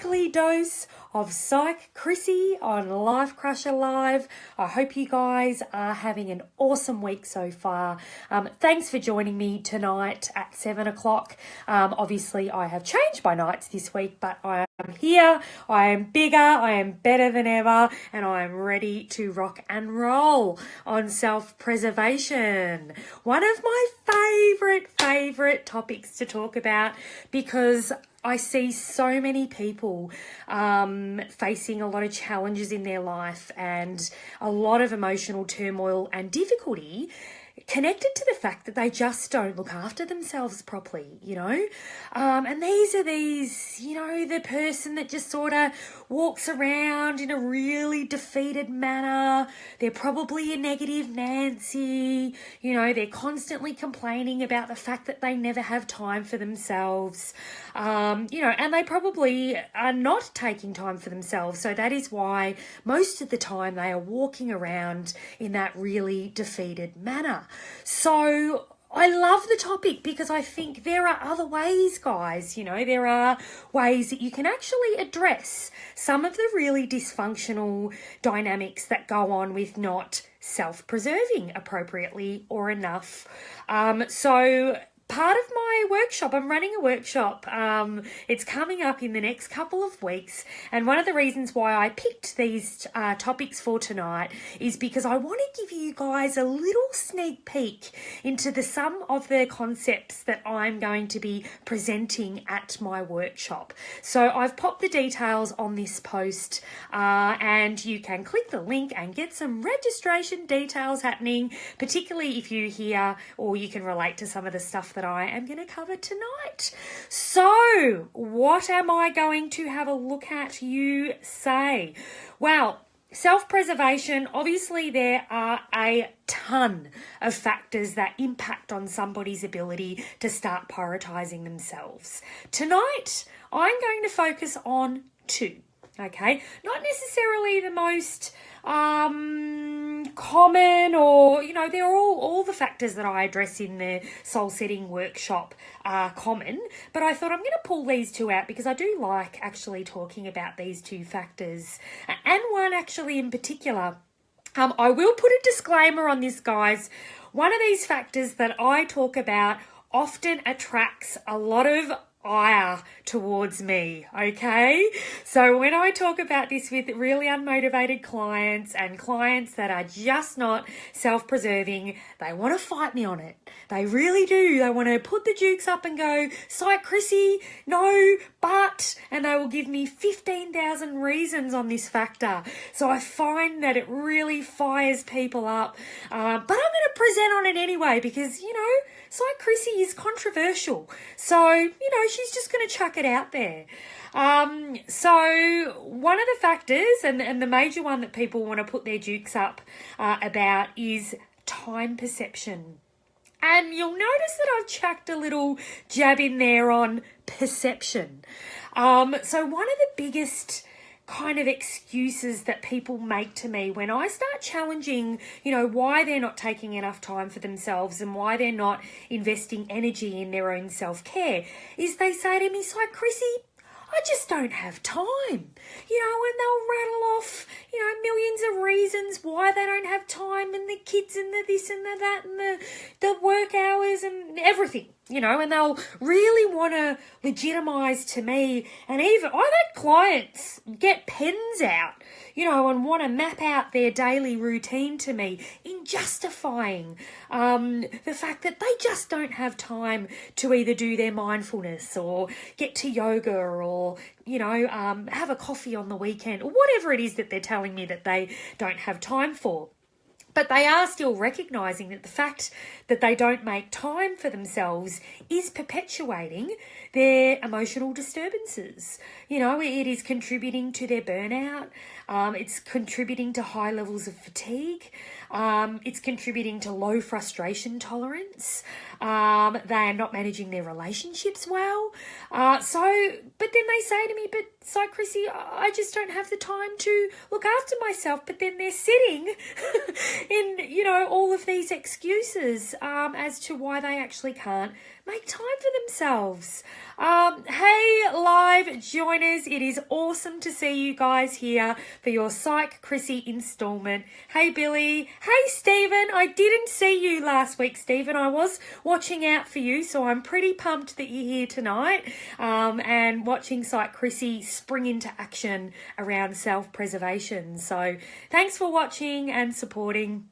weekly dose of Psych Chrissy on Life Crusher Live. I hope you guys are having an awesome week so far. Thanks for joining me tonight at 7 o'clock. Obviously, I have changed my nights this week, but I am here, I am bigger, I am better than ever, and I am ready to rock and roll on self-preservation. One of my favorite topics to talk about, because I see so many people facing a lot of challenges in their life and a lot of emotional turmoil and difficulty connected to the fact that they just don't look after themselves properly, and these are the person that just sort of walks around in a really defeated manner. They're probably a negative Nancy, they're constantly complaining about the fact that they never have time for themselves, and they probably are not taking time for themselves. So that is why most of the time they are walking around in that really defeated manner. So I love the topic because I think there are other ways, guys. There are ways that you can actually address some of the really dysfunctional dynamics that go on with not self-preserving appropriately or enough. So part of my workshop, I'm running a workshop. It's coming up in the next couple of weeks. And one of the reasons why I picked these topics for tonight is because I want to give you guys a little sneak peek into some of the concepts that I'm going to be presenting at my workshop. So I've popped the details on this post, and you can click the link and get some registration details happening, particularly if you hear or you can relate to some of the stuff that I am going to cover tonight. So, what am I going to have a look at, you say? Well, self-preservation, obviously there are a ton of factors that impact on somebody's ability to start prioritizing themselves. Tonight, I'm going to focus on two. Okay, not necessarily the most common, or they're all the factors that I address in the soul setting workshop are common, but I thought I'm going to pull these two out because I do like actually talking about these two factors, and one actually in particular. I will put a disclaimer on this, guys. One of these factors that I talk about often attracts a lot of ire towards me, okay? So when I talk about this with really unmotivated clients and clients that are just not self-preserving, they want to fight me on it. They really do. They want to put the dukes up and go, Psych Chrissy, no, but, and they will give me 15,000 reasons on this factor. So I find that it really fires people up, but I'm going to present on it anyway because, Psych Chrissy is controversial. So, she's just going to chuck it out there. So one of the factors, and the major one that people want to put their dukes up about, is time perception. And you'll notice that I've chucked a little jab in there on perception. So one of the biggest kind of excuses that people make to me when I start challenging, why they're not taking enough time for themselves and why they're not investing energy in their own self-care, is they say to me, Psych Chrissy, I just don't have time, and they'll rattle off, millions of reasons why they don't have time, and the kids and the this and the that and the work hours and everything, and they'll really want to legitimize to me. And even I've had clients get pens out, and want to map out their daily routine to me in justifying the fact that they just don't have time to either do their mindfulness or get to yoga or, have a coffee on the weekend or whatever it is that they're telling me that they don't have time for. But they are still recognising that the fact that they don't make time for themselves is perpetuating their emotional disturbances. It is contributing to their burnout. It's contributing to high levels of fatigue. It's contributing to low frustration tolerance. They are not managing their relationships well. But then they say to me, but Psych Chrissy, I just don't have the time to look after myself. But then they're sitting in, all of these these excuses as to why they actually can't make time for themselves. Hey, live joiners, it is awesome to see you guys here for your Psych Chrissy installment. Hey, Billy. Hey, Stephen. I didn't see you last week, Stephen. I was watching out for you, so I'm pretty pumped that you're here tonight and watching Psych Chrissy spring into action around self-preservation. So thanks for watching and supporting.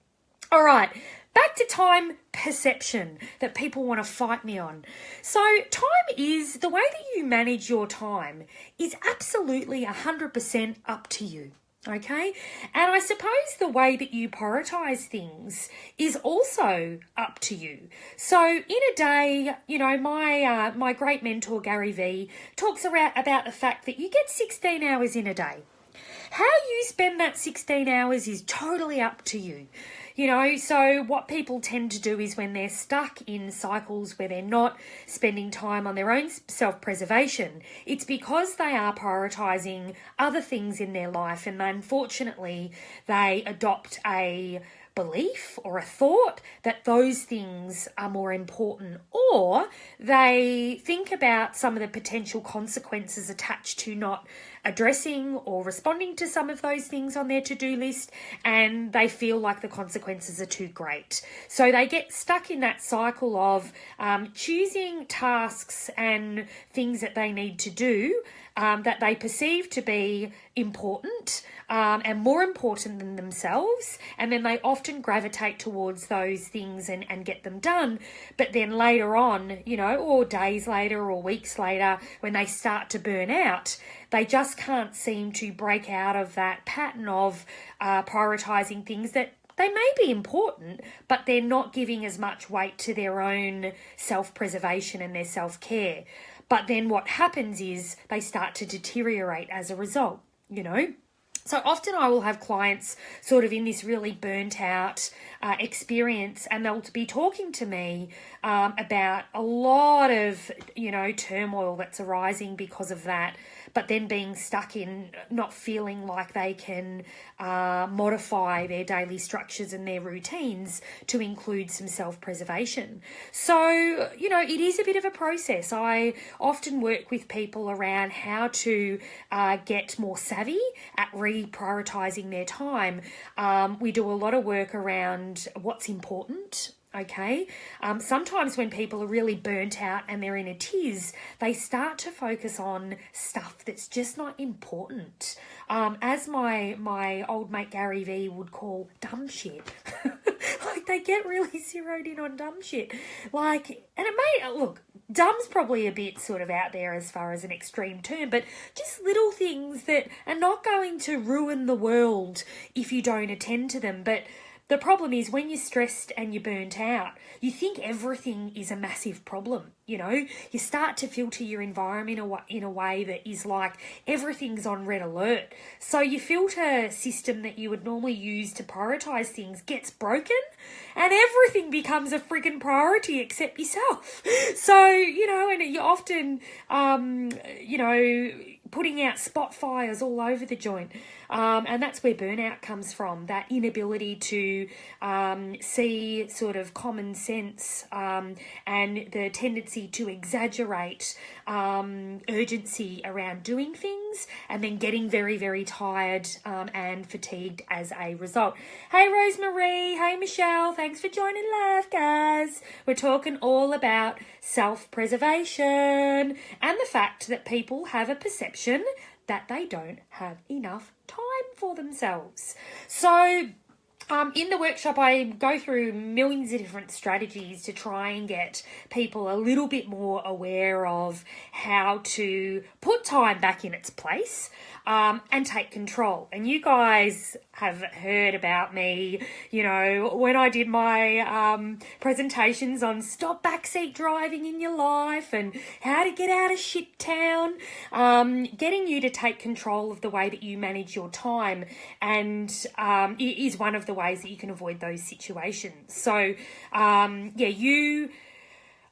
All right, back to time perception that people want to fight me on. So time is, the way that you manage your time is absolutely 100% up to you. Okay, and I suppose the way that you prioritize things is also up to you. So in a day, you know, my great mentor Gary Vee talks about the fact that you get 16 hours in a day. How you spend that 16 hours is totally up to you. You know, so what people tend to do is when they're stuck in cycles where they're not spending time on their own self-preservation, it's because they are prioritising other things in their life, and unfortunately they adopt a belief or a thought that those things are more important, or they think about some of the potential consequences attached to not addressing or responding to some of those things on their to-do list, and they feel like the consequences are too great. So they get stuck in that cycle of choosing tasks and things that they need to do that they perceive to be important and more important than themselves, and then they often gravitate towards those things and get them done. But then later on, you know, or days later or weeks later, when they start to burn out, they just can't seem to break out of that pattern of prioritising things that they may be important, but they're not giving as much weight to their own self-preservation and their self-care. But then what happens is they start to deteriorate as a result, you know. So often I will have clients sort of in this really burnt out experience, and they'll be talking to me about a lot of, you know, turmoil that's arising because of that, but then being stuck in not feeling like they can modify their daily structures and their routines to include some self-preservation. So, you know, it is a bit of a process. I often work with people around how to get more savvy at reprioritising their time. We do a lot of work around what's important. Okay. Sometimes when people are really burnt out and they're in a tiz, they start to focus on stuff that's just not important. As my old mate Gary Vee would call dumb shit. Like they get really zeroed in on dumb shit. Like, and it may, look, dumb's probably a bit sort of out there as far as an extreme term, but just little things that are not going to ruin the world if you don't attend to them. But the problem is when you're stressed and you're burnt out, you think everything is a massive problem, you know? You start to filter your environment in a way that is like everything's on red alert. So your filter system that you would normally use to prioritise things gets broken, and everything becomes a friggin' priority except yourself. So, you know, and you're often, you know, putting out spot fires all over the joint. And that's where burnout comes from, that inability to see sort of common sense and the tendency to exaggerate urgency around doing things, and then getting very, very tired and fatigued as a result. Hey, Rosemary. Hey, Michelle. Thanks for joining live, guys. We're talking all about self-preservation and the fact that people have a perception that they don't have enough time for themselves. So in the workshop, I go through millions of different strategies to try and get people a little bit more aware of how to put time back in its place and take control. And you guys have heard about me, you know, when I did my presentations on stop backseat driving in your life and how to get out of shit town, getting you to take control of the way that you manage your time, and it is one of the ways that you can avoid those situations. So, yeah, you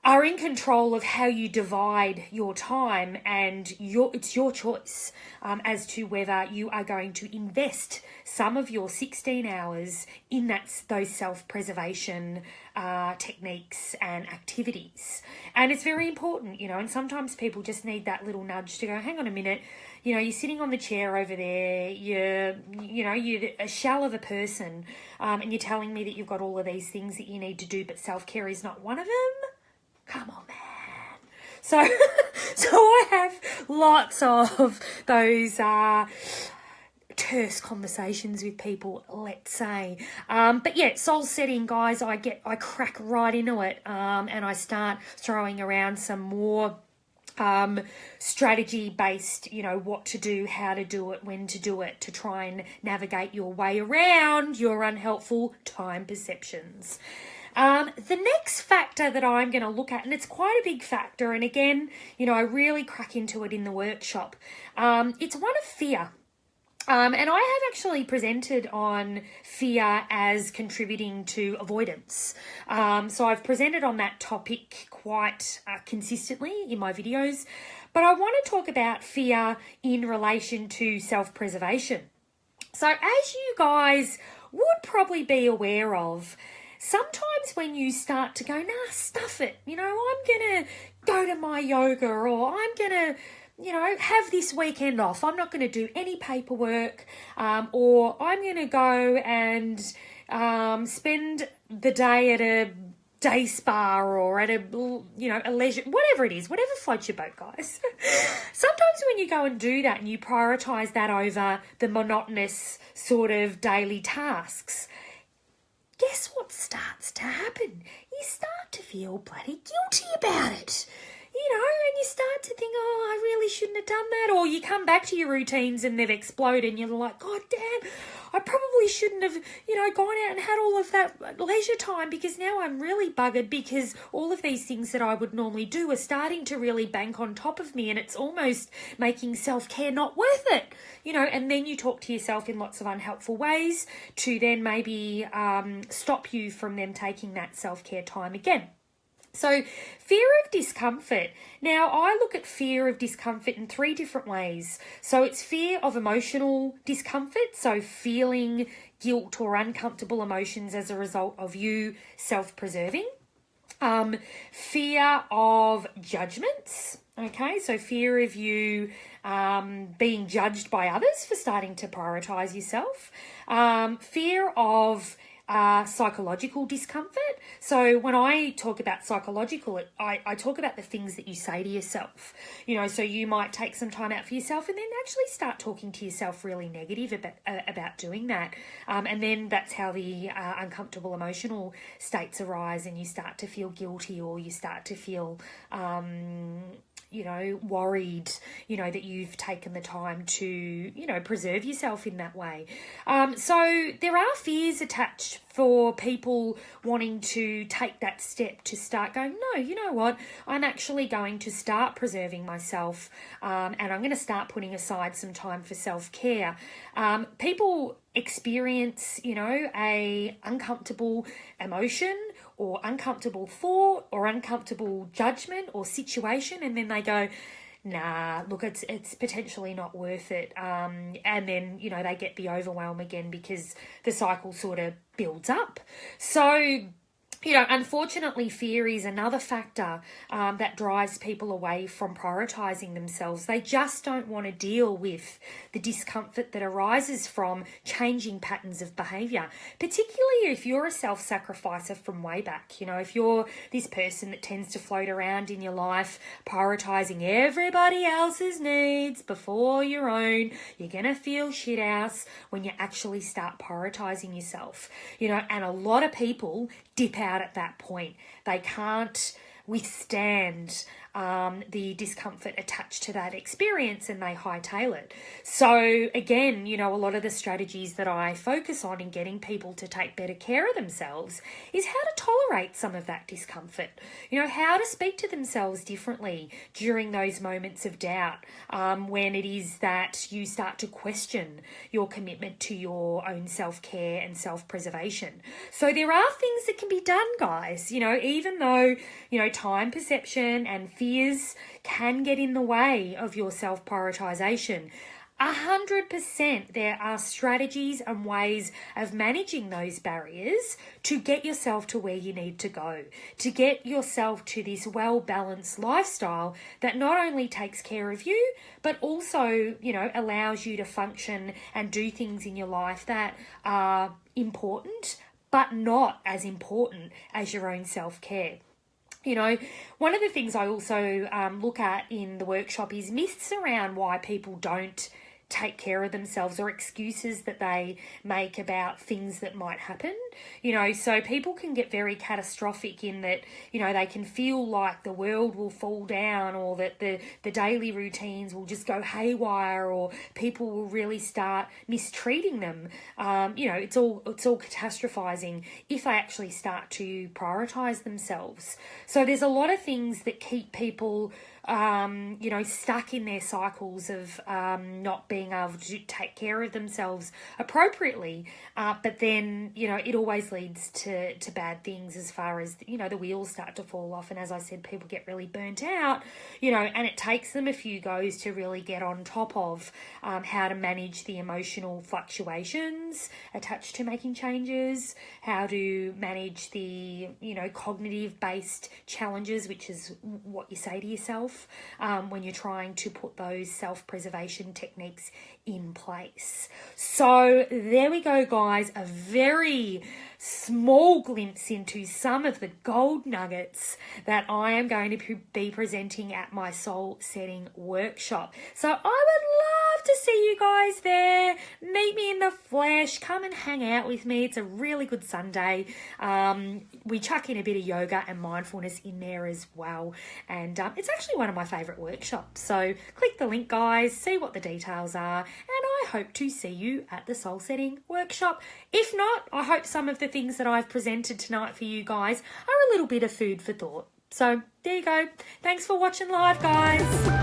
are in control of how you divide your time, and it's your choice as to whether you are going to invest some of your 16 hours in those self-preservation techniques and activities. And it's very important, and sometimes people just need that little nudge to go, hang on a minute, you're sitting on the chair over there, you're a shell of a person, and you're telling me that you've got all of these things that you need to do, but self-care is not one of them? Come on, man. So I have lots of those terse conversations with people, let's say. But yeah, soul setting, guys, I crack right into it, and I start throwing around some more strategy based, what to do, how to do it, when to do it, to try and navigate your way around your unhelpful time perceptions. The next factor that I'm going to look at, and it's quite a big factor, and again, I really crack into it in the workshop, it's one of fear. And I have actually presented on fear as contributing to avoidance. So I've presented on that topic quite consistently in my videos, but I want to talk about fear in relation to self-preservation. So as you guys would probably be aware of, sometimes when you start to go, nah, stuff it, I'm going to go to my yoga, or I'm going to, have this weekend off. I'm not going to do any paperwork, or I'm going to go and spend the day at a day spa or at a leisure, whatever it is, whatever floats your boat, guys. Sometimes when you go and do that and you prioritize that over the monotonous sort of daily tasks, guess what starts to happen? You start to feel bloody guilty about it. And you start to think, oh, I really shouldn't have done that. Or you come back to your routines and they've exploded and you're like, God damn, I probably shouldn't have, gone out and had all of that leisure time, because now I'm really buggered because all of these things that I would normally do are starting to really bank on top of me, and it's almost making self-care not worth it. And then you talk to yourself in lots of unhelpful ways to then maybe stop you from them taking that self-care time again. So fear of discomfort. Now, I look at fear of discomfort in 3 different ways. So it's fear of emotional discomfort, so feeling guilt or uncomfortable emotions as a result of you self-preserving. Fear of judgments, okay? So fear of you being judged by others for starting to prioritize yourself. Fear of psychological discomfort. So when I talk about psychological, I talk about the things that you say to yourself. So you might take some time out for yourself and then actually start talking to yourself really negative about doing that. And then that's how the uncomfortable emotional states arise, and you start to feel guilty, or you start to feel worried, that you've taken the time to, preserve yourself in that way. So there are fears attached for people wanting to take that step to start going, no, you know what, I'm actually going to start preserving myself, and I'm going to start putting aside some time for self-care. People experience, a uncomfortable emotion or uncomfortable thought or uncomfortable judgment or situation, and then they go, nah, look, it's potentially not worth it. And then, they get the overwhelm again because the cycle sort of builds up. So, unfortunately, fear is another factor that drives people away from prioritizing themselves. They just don't want to deal with the discomfort that arises from changing patterns of behavior, particularly if you're a self-sacrificer from way back. If you're this person that tends to float around in your life prioritizing everybody else's needs before your own, you're going to feel shit house when you actually start prioritizing yourself. And a lot of people dip out at that point. They can't withstand the discomfort attached to that experience, and they hightail it. So again, you know, a lot of the strategies that I focus on in getting people to take better care of themselves is how to tolerate some of that discomfort. You know, how to speak to themselves differently during those moments of doubt, when it is that you start to question your commitment to your own self-care and self-preservation. So there are things that can be done, guys, you know, even though, you know, time perception and fears can get in the way of your self-prioritization. 100% there are strategies and ways of managing those barriers to get yourself to where you need to go, to get yourself to this well-balanced lifestyle that not only takes care of you, but also, you know, allows you to function and do things in your life that are important, but not as important as your own self-care. You know, one of the things I also look at in the workshop is myths around why people don't take care of themselves, or excuses that they make about things that might happen. You know, so people can get very catastrophic in that, you know, they can feel like the world will fall down, or that the daily routines will just go haywire, or people will really start mistreating them. You know, it's all catastrophizing if they actually start to prioritize themselves. So there's a lot of things that keep people you know, stuck in their cycles of not being able to take care of themselves appropriately. But then, you know, it always leads to bad things as far as, you know, the wheels start to fall off. And as I said, people get really burnt out, you know, and it takes them a few goes to really get on top of how to manage the emotional fluctuations attached to making changes, how to manage the, you know, cognitive-based challenges, which is what you say to yourself when you're trying to put those self-preservation techniques in place. So there we go, guys, a very small glimpse into some of the gold nuggets that I am going to be presenting at my soul setting workshop. So I would love to see you guys there. Meet me in the flesh. Come and hang out with me. It's a really good Sunday. We chuck in a bit of yoga and mindfulness in there as well. And it's actually one of my favourite workshops. So click the link, guys. See what the details are. And I hope to see you at the soul setting workshop. If not, I hope some of the things that I've presented tonight for you guys are a little bit of food for thought. So there you go. Thanks for watching live, guys.